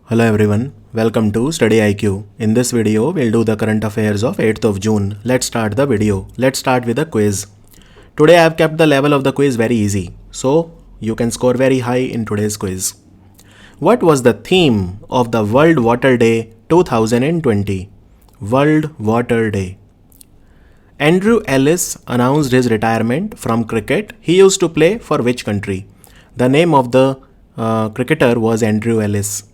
Hello everyone, welcome to Study IQ. In this video, we'll do the current affairs of 8th of June. Let's start the video. Let's start with a quiz. Today I have kept the level of the quiz very easy, so you can score very high in today's quiz. What was the theme of the World Water Day 2020? World Water Day. Andrew Ellis announced his retirement from cricket. He used to play for which country? The name of the cricketer was Andrew Ellis.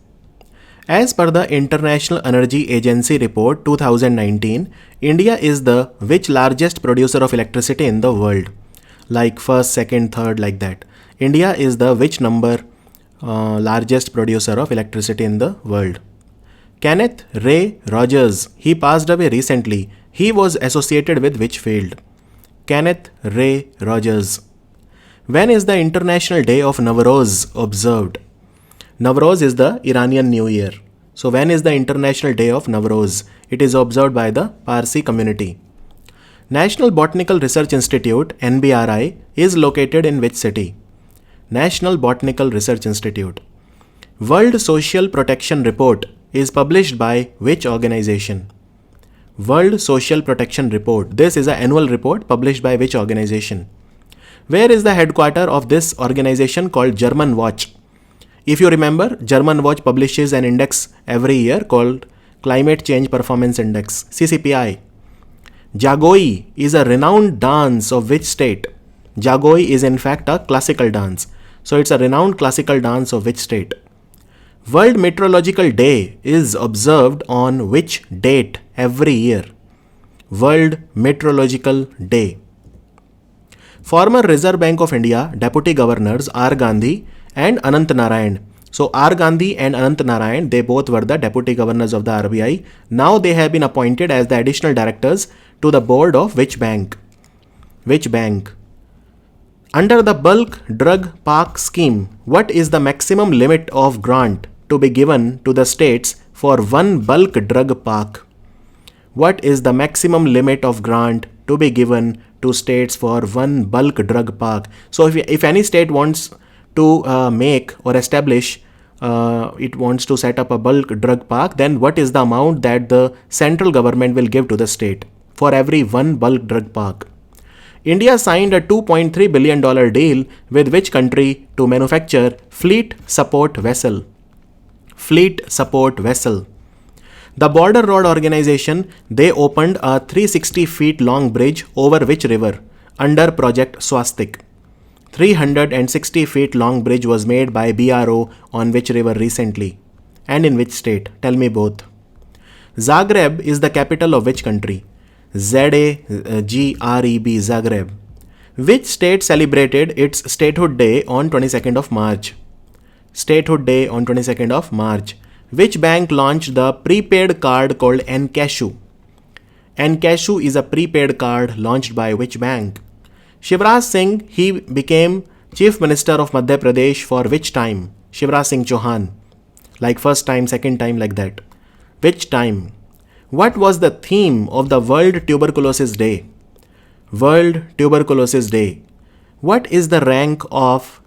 As per the International Energy Agency report 2019, India is the which largest producer of electricity in the world? Like first, second, third, like that. India is the which number largest producer of electricity in the world? Kenneth Ray Rogers, he passed away recently. He was associated with which field? Kenneth Ray Rogers. When is the International Day of Nowruz observed? Nowruz is the Iranian New Year. So when is the International Day of Nowruz? It is observed by the Parsi community. National Botanical Research Institute NBRI is located in which city? National Botanical Research Institute. World Social Protection Report is published by which organization? World Social Protection Report. This is an annual report published by which organization? Where is the headquarters of this organization called German Watch? If you remember, German Watch publishes an index every year called Climate Change Performance Index, CCPI. Jagoi is a renowned dance of which state? Jagoi is in fact a classical dance. So it's a renowned classical dance of which state? World Meteorological Day is observed on which date every year? World Meteorological Day. Former Reserve Bank of India Deputy Governors R. Gandhi and Anant Narayan. So R. Gandhi and Anant Narayan, they both were the Deputy Governors of the RBI. Now they have been appointed as the additional directors to the board of which bank? Which bank? Under the Bulk Drug Park Scheme, what is the maximum limit of grant to be given to the states for one bulk drug park? What is the maximum limit of grant to be given to states for one bulk drug park? So if any state wants to make or establish, it wants to set up a bulk drug park, then what is the amount that the central government will give to the state for every one bulk drug park? India signed a $2.3 billion deal with which country to manufacture fleet support vessel? Fleet support vessel. The Border Road Organization, they opened a 360 feet long bridge over which river? Under Project Swastik. 360 feet long bridge was made by BRO on which river recently? And in which state? Tell me both. Zagreb is the capital of which country? Zagreb, Zagreb. Which state celebrated its statehood day on 22nd of March? Statehood day on 22nd of March. Which bank launched the prepaid card called Encashu? Encashu is a prepaid card launched by which bank? Shivraj Singh, he became Chief Minister of Madhya Pradesh for which time? Shivraj Singh Chauhan. Like first time, second time, like that. Which time? What was the theme of the World Tuberculosis Day? World Tuberculosis Day. What is the rank of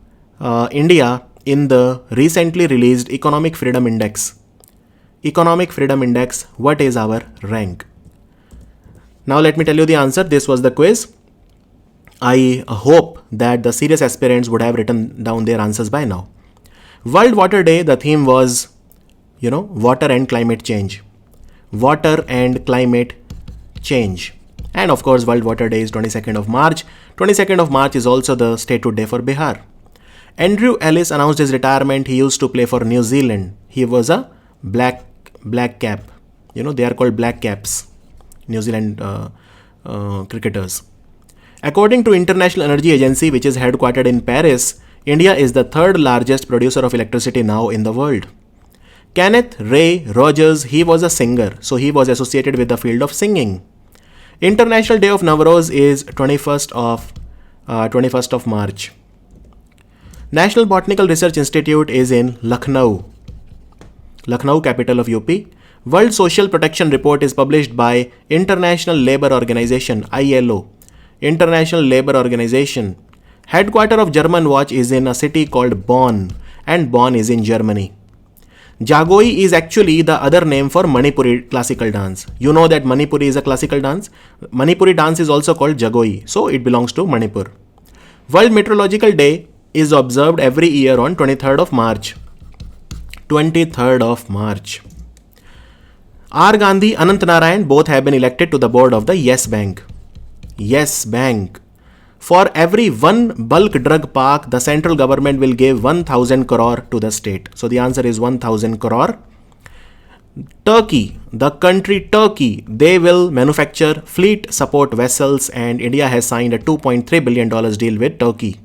India in the recently released Economic Freedom Index? Economic Freedom Index, what is our rank? Now let me tell you the answer. This was the quiz. I hope that the serious aspirants would have written down their answers by now. World Water Day, the theme was, water and climate change. Water and climate change. And of course, World Water Day is 22nd of March. 22nd of March is also the statehood day for Bihar. Andrew Ellis announced his retirement. He used to play for New Zealand. He was a black cap. They are called black caps. New Zealand cricketers. According to International Energy Agency, which is headquartered in Paris, India is the third largest producer of electricity now in the world. Kenneth Ray Rogers, he was a singer, so he was associated with the field of singing. International Day of Nowruz is 21st of March. National Botanical Research Institute is in Lucknow. Lucknow, capital of UP. World Social Protection Report is published by International Labour Organization, ILO. International Labour Organization. Headquarters of German Watch is in a city called Bonn, and Bonn is in Germany. Jagoi is actually the other name for Manipuri classical dance. You know that Manipuri is a classical dance. Manipuri dance is also called Jagoi, so it belongs to Manipur. World Meteorological Day is observed every year on 23rd of March. 23rd of March. R. Gandhi, Anant Narayan both have been elected to the board of the Yes Bank. Yes Bank. For every one bulk drug park, the central government will give 1000 crore to the state. So the answer is 1000 crore. Turkey, the country Turkey, they will manufacture fleet support vessels, and India has signed a $2.3 billion deal with Turkey.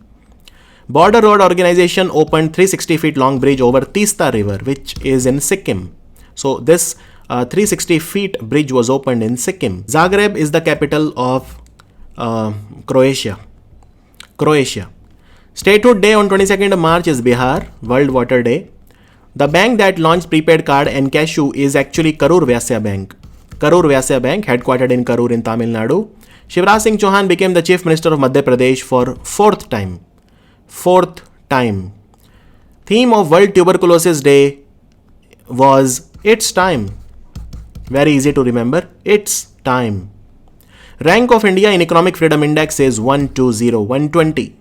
Border Road Organization opened 360 feet long bridge over Tista River, which is in Sikkim. So this 360 feet bridge was opened in Sikkim. Zagreb is the capital of Croatia. Statehood Day on 22nd of March is Bihar, World Water Day. The bank that launched prepaid card and cashew is actually Karur Vyasya Bank. Karur Vyasya Bank, headquartered in Karur in Tamil Nadu. Shivraj Singh Chauhan became the Chief Minister of Madhya Pradesh for fourth time. Theme of World Tuberculosis Day was It's Time. Very easy to remember. It's time. Rank of India in Economic Freedom Index is 120.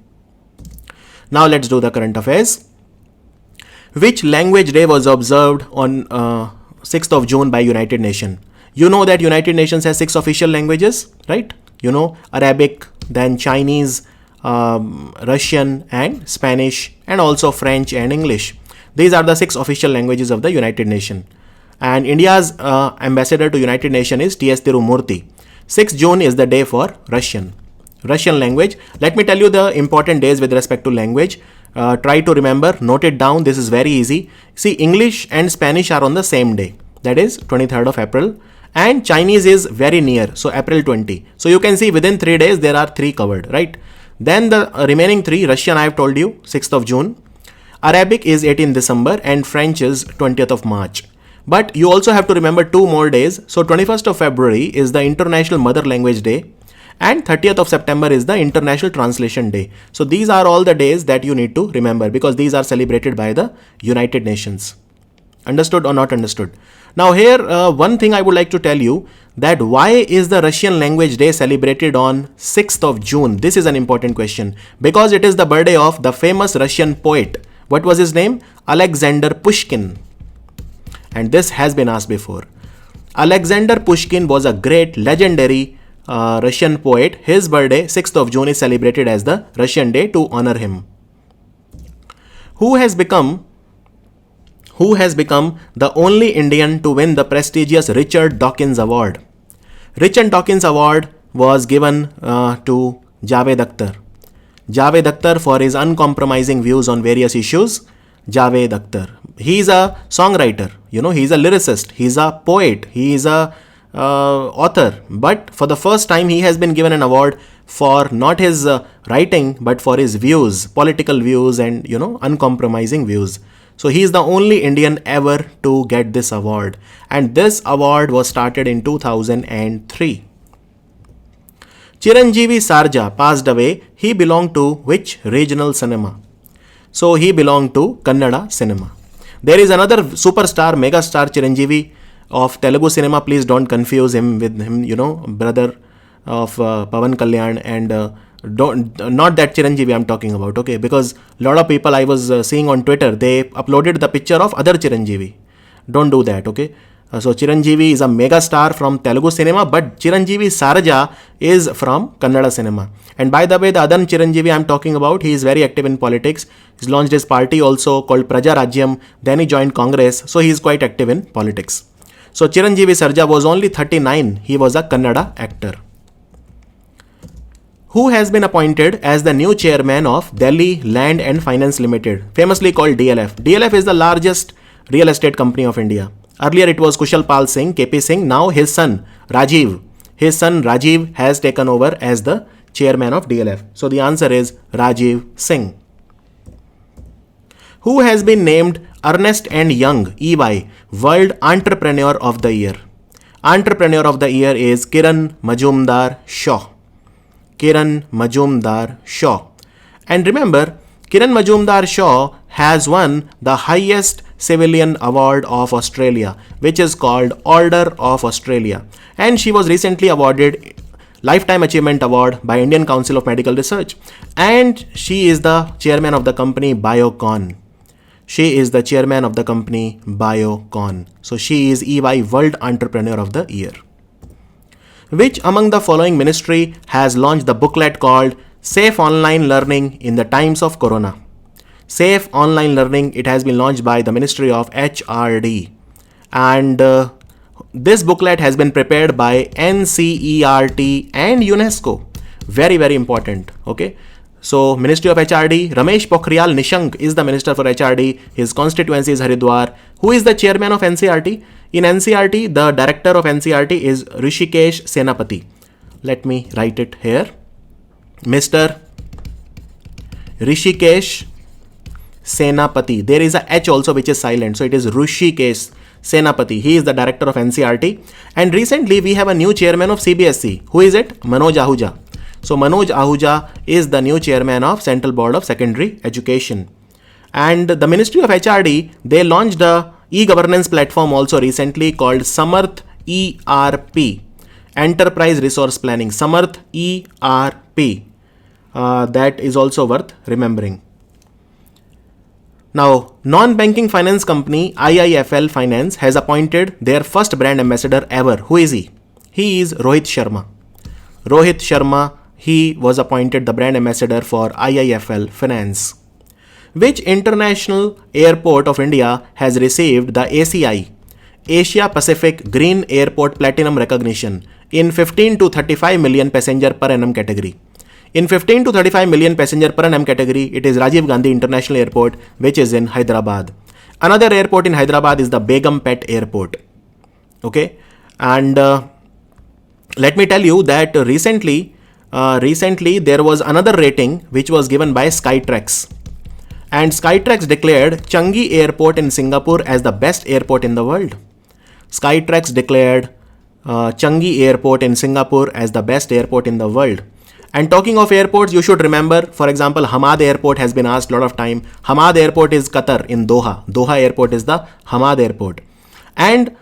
Now let's do the current affairs. Which language day was observed on 6th of June by United Nations? You know that United Nations has 6 official languages, right? You know, Arabic, then Chinese, Russian and Spanish, and also French and English. These are the 6 official languages of the United Nations. And India's ambassador to United Nations is T.S. Tirumurti. 6th June is the day for Russian language. Let me tell you the important days with respect to language. Try to remember, note it down. This is very easy. See, English and Spanish are on the same day. That is 23rd of April. And Chinese is very near. So April 20. So you can see within 3 days there are 3 covered, right? Then the remaining 3, Russian I have told you, 6th of June. Arabic is 18th December and French is 20th of March. But you also have to remember 2 more days. So 21st of February is the International Mother Language Day and 30th of September is the International Translation Day. So these are all the days that you need to remember because these are celebrated by the United Nations. Understood or not understood? Now here one thing I would like to tell you, that why is the Russian Language Day celebrated on 6th of June? This is an important question because it is the birthday of the famous Russian poet. What was his name? Alexander Pushkin. And this has been asked before. Alexander Pushkin was a great legendary Russian poet. His birthday, 6th of June, is celebrated as the Russian Day to honor him. Who has become the only Indian to win the prestigious Richard Dawkins Award? Richard Dawkins Award was given to Javed Akhtar. Javed Akhtar for his uncompromising views on various issues. Javed Akhtar. He is a songwriter, he is a lyricist, he is a poet, he is a author. But for the first time, he has been given an award for not his writing, but for his views, political views and, uncompromising views. So he is the only Indian ever to get this award. And this award was started in 2003. Chiranjeevi Sarja passed away. He belonged to which regional cinema? So he belonged to Kannada cinema. There is another superstar, megastar Chiranjeevi of Telugu cinema. Please don't confuse him with him, brother of Pawan Kalyan and not that Chiranjeevi I'm talking about, okay? Because a lot of people I was seeing on Twitter, they uploaded the picture of other Chiranjeevi. Don't do that, okay? So Chiranjeevi is a mega star from Telugu cinema, but Chiranjeevi Sarja is from Kannada cinema. And by the way, the other Chiranjeevi I'm talking about, he is very active in politics. He's launched his party also called Praja Rajyam. Then he joined Congress. So he is quite active in politics. So Chiranjeevi Sarja was only 39. He was a Kannada actor. Who has been appointed as the new chairman of Delhi Land and Finance Limited, famously called DLF. DLF is the largest real estate company of India. Earlier it was Kushal Pal Singh, KP Singh. Now his son Rajiv has taken over as the chairman of DLF. So the answer is Rajiv Singh. Who has been named Ernst & Young EY World Entrepreneur of the Year? Entrepreneur of the Year is Kiran Majumdar-Shaw. Kiran Majumdar-Shaw. And remember, Kiran Majumdar-Shaw has won the highest Civilian Award of Australia, which is called Order of Australia. And she was recently awarded Lifetime Achievement Award by Indian Council of Medical Research. And she is the chairman of the company Biocon. She is the chairman of the company Biocon. So she is EY World Entrepreneur of the Year. Which among the following ministry has launched the booklet called Safe Online Learning in the Times of Corona? Safe Online Learning, it has been launched by the Ministry of HRD. And this booklet has been prepared by NCERT and UNESCO. Very, very important. Okay. So Ministry of HRD, Ramesh Pokhriyal Nishank is the Minister for HRD. His constituency is Haridwar. Who is the chairman of NCERT? In NCERT, the director of NCERT is Rishikesh Senapati. Let me write it here. Mr. Rishikesh Senapati. There is a H also which is silent. So it is Rishikesh Senapati. He is the director of NCERT. And recently we have a new chairman of CBSE. Who is it? Manoj Ahuja. So Manoj Ahuja is the new chairman of Central Board of Secondary Education. And the Ministry of HRD, they launched a e-governance platform also recently called Samarth ERP, Enterprise Resource Planning, Samarth ERP. That is also worth remembering. Now, non-banking finance company IIFL Finance has appointed their first brand ambassador ever. Who is he? He is Rohit Sharma. Rohit Sharma, he was appointed the brand ambassador for IIFL Finance. Which international airport of India has received the ACI, Asia Pacific Green Airport Platinum recognition in 15 to 35 million passenger per annum category? In 15 to 35 million passenger per annum category, it is Rajiv Gandhi International Airport, which is in Hyderabad. Another airport in Hyderabad is the Begumpet Airport. Okay, and let me tell you that recently there was another rating which was given by Skytrax. And Skytrax declared Changi Airport in Singapore as the best airport in the world. Skytrax declared Changi Airport in Singapore as the best airport in the world. And talking of airports, you should remember, for example, Hamad Airport has been asked a lot of time. Hamad Airport is Qatar in Doha. Doha Airport is the Hamad Airport. And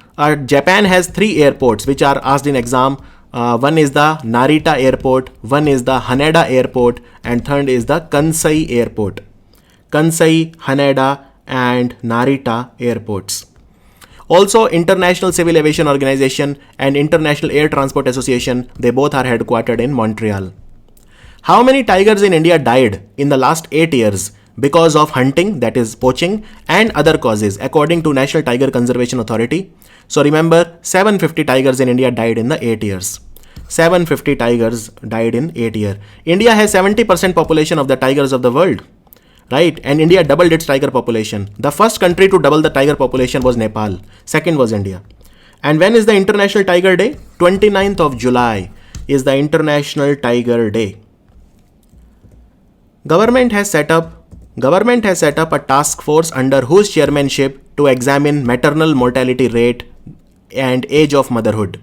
Japan has 3 airports which are asked in exam. One is the Narita Airport, one is the Haneda Airport, and third is the Kansai Airport. Kansai, Haneda, and Narita airports. Also, International Civil Aviation Organization and International Air Transport Association, they both are headquartered in Montreal. How many tigers in India died in the last 8 years because of hunting, that is poaching, and other causes, according to National Tiger Conservation Authority? So remember, 750 tigers in India died in the 8 years. 750 tigers died in 8 years. India has 70% population of the tigers of the world. Right? And India doubled its tiger population. The first country to double the tiger population was Nepal. Second was India. And when is the International Tiger Day? 29th of July is the International Tiger Day. Government has set up a task force under whose chairmanship to examine maternal mortality rate and age of motherhood.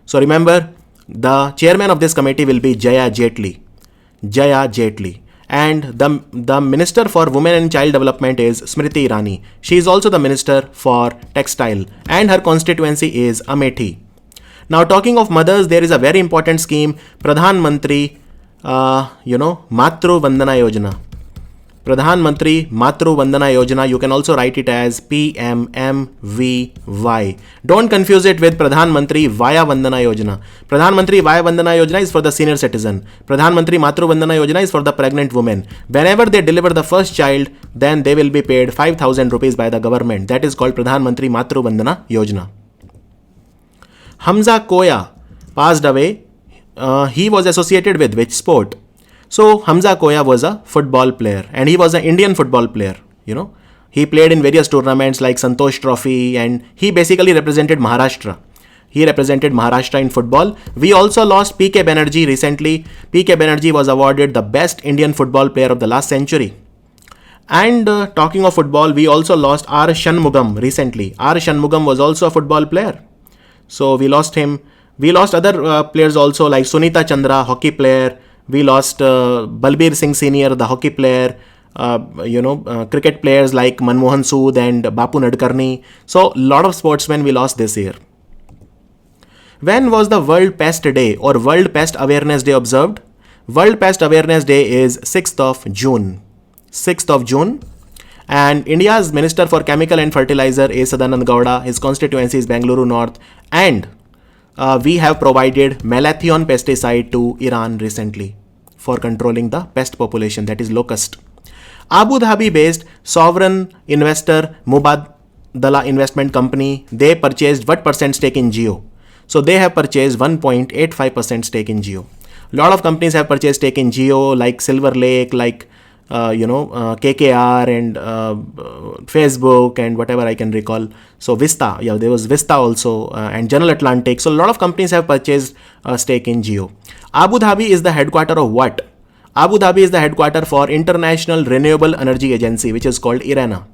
So remember, the chairman of this committee will be Jaya Jaitley. Jaya Jaitley. And the Minister for Women and Child Development is Smriti Irani. She is also the Minister for Textile and her constituency is Amethi. Now talking of mothers, there is a very important scheme, Pradhan Mantri, Matru Vandana Yojana. Pradhan Mantri Matru Vandana Yojana, you can also write it as PMMVY. Don't confuse it with Pradhan Mantri Vaya Vandana Yojana. Pradhan Mantri Vaya Vandana Yojana is for the senior citizen. Pradhan Mantri Matru Vandana Yojana is for the pregnant women. Whenever they deliver the first child, then they will be paid 5,000 rupees by the government. That is called Pradhan Mantri Matru Vandana Yojana. Hamza Koya passed away. He was associated with which sport? So Hamza Koya was a football player and he was an Indian football player, He played in various tournaments like Santosh Trophy and he basically represented Maharashtra. He represented Maharashtra in football. We also lost PK Banerjee recently. PK Banerjee was awarded the best Indian football player of the last century. And talking of football, we also lost R. Shanmugam recently. R. Shanmugam was also a football player. So we lost him. We lost other players also like Sunita Chandra, hockey player. We lost Balbir Singh Senior, the hockey player. cricket players like Manmohan Sood and Bapu Nadkarni. So a lot of sportsmen we lost this year. When was the World Pest Day or World Pest Awareness Day observed? World Pest Awareness Day is 6th of June. 6th of June. And India's Minister for Chemical and Fertilizer is Sadanand Gowda. His constituency is Bengaluru North. And we have provided malathion pesticide to Iran recently for controlling the pest population, that is locust. Abu Dhabi based sovereign investor Mubadala Investment Company, they purchased what percent stake in Jio? So they have purchased 1.85% stake in Jio. A lot of companies have purchased stake in Jio, like Silver Lake, like KKR and Facebook and whatever I can recall. So Vista, yeah, there was Vista also and General Atlantic. So a lot of companies have purchased a stake in Jio. Abu Dhabi is the headquarter of what? Abu Dhabi is the headquarter for International Renewable Energy Agency, which is called IRENA.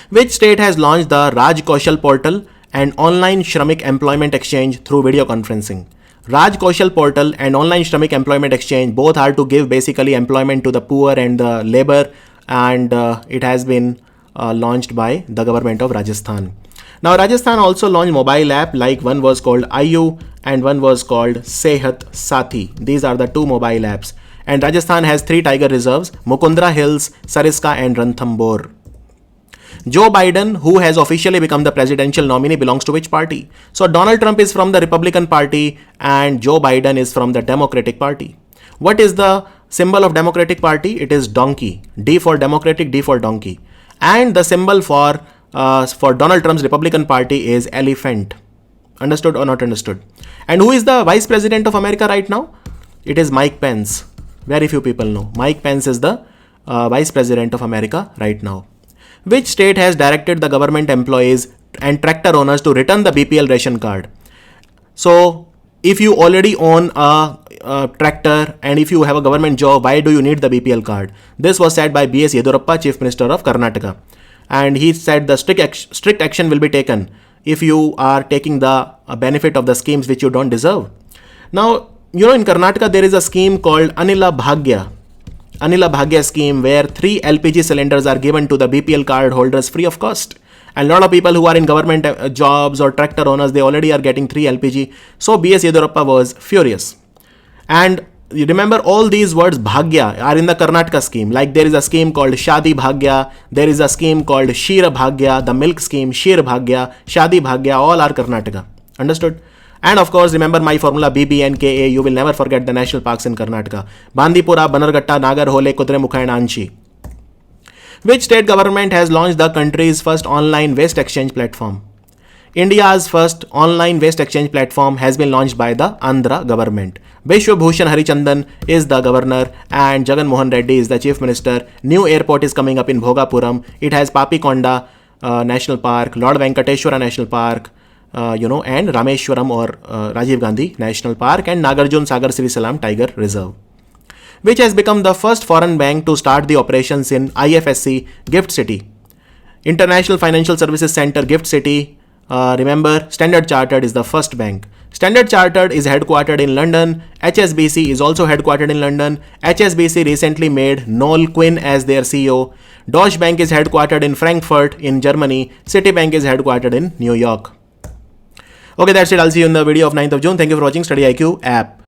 Which state has launched the Raj Kaushal portal and online Shramik employment exchange through video conferencing? Raj Kaushal portal and online Shramik employment exchange both are to give basically employment to the poor and the labor, and it has been launched by the government of Rajasthan. Now Rajasthan also launched mobile app, like one was called Ayu and one was called Sehat Sathi. These are the two mobile apps. And Rajasthan has 3 tiger reserves: Mukundra Hills, Sariska and Ranthambore. Joe Biden, who has officially become the presidential nominee, belongs to which party? So Donald Trump is from the Republican Party and Joe Biden is from the Democratic Party. What is the symbol of Democratic Party? It is donkey. D for Democratic, D for donkey. And the symbol for Donald Trump's Republican Party is elephant. Understood or not understood? And who is the Vice President of America right now? It is Mike Pence. Very few people know. Mike Pence is the Vice President of America right now. Which state has directed the government employees and tractor owners to return the BPL ration card? So if you already own a tractor and if you have a government job, why do you need the BPL card? This was said by B.S. Yedurappa, Chief Minister of Karnataka. And he said the strict action will be taken if you are taking the benefit of the schemes which you don't deserve. Now, in Karnataka there is a scheme called Anila Bhagya scheme, where 3 LPG cylinders are given to the BPL card holders free of cost. And a lot of people who are in government jobs or tractor owners, they already are getting 3 LPG. So B.S. Yedurappa was furious. And you remember all these words Bhagya are in the Karnataka scheme. Like there is a scheme called Shadi Bhagya, there is a scheme called Shira Bhagya, the milk scheme, Shir Bhagya, Shadi Bhagya, all are Karnataka. Understood? And of course, remember my formula BBNKA, you will never forget the national parks in Karnataka. Bandipura, Banarghatta, Nagarhole, Kudremukha and Anchi. Which state government has launched the country's first online waste exchange platform? India's first online waste exchange platform has been launched by the Andhra government. Bishwa Bhushan Harichandan is the governor and Jagan Mohan Reddy is the chief minister. New airport is coming up in Bhogapuram. It has Papikonda National Park, Lord Venkateshwara National Park, and Rameshwaram or Rajiv Gandhi National Park and Nagarjun Sagar Sri Salam Tiger Reserve. Which has become the first foreign bank to start the operations in IFSC Gift City. International Financial Services Center Gift City. Remember, Standard Chartered is the first bank. Standard Chartered is headquartered in London. HSBC is also headquartered in London. HSBC recently made Noel Quinn as their CEO. Deutsche Bank is headquartered in Frankfurt in Germany. Citibank is headquartered in New York. Okay, that's it. I'll see you in the video of 9th of June. Thank you for watching Study IQ app.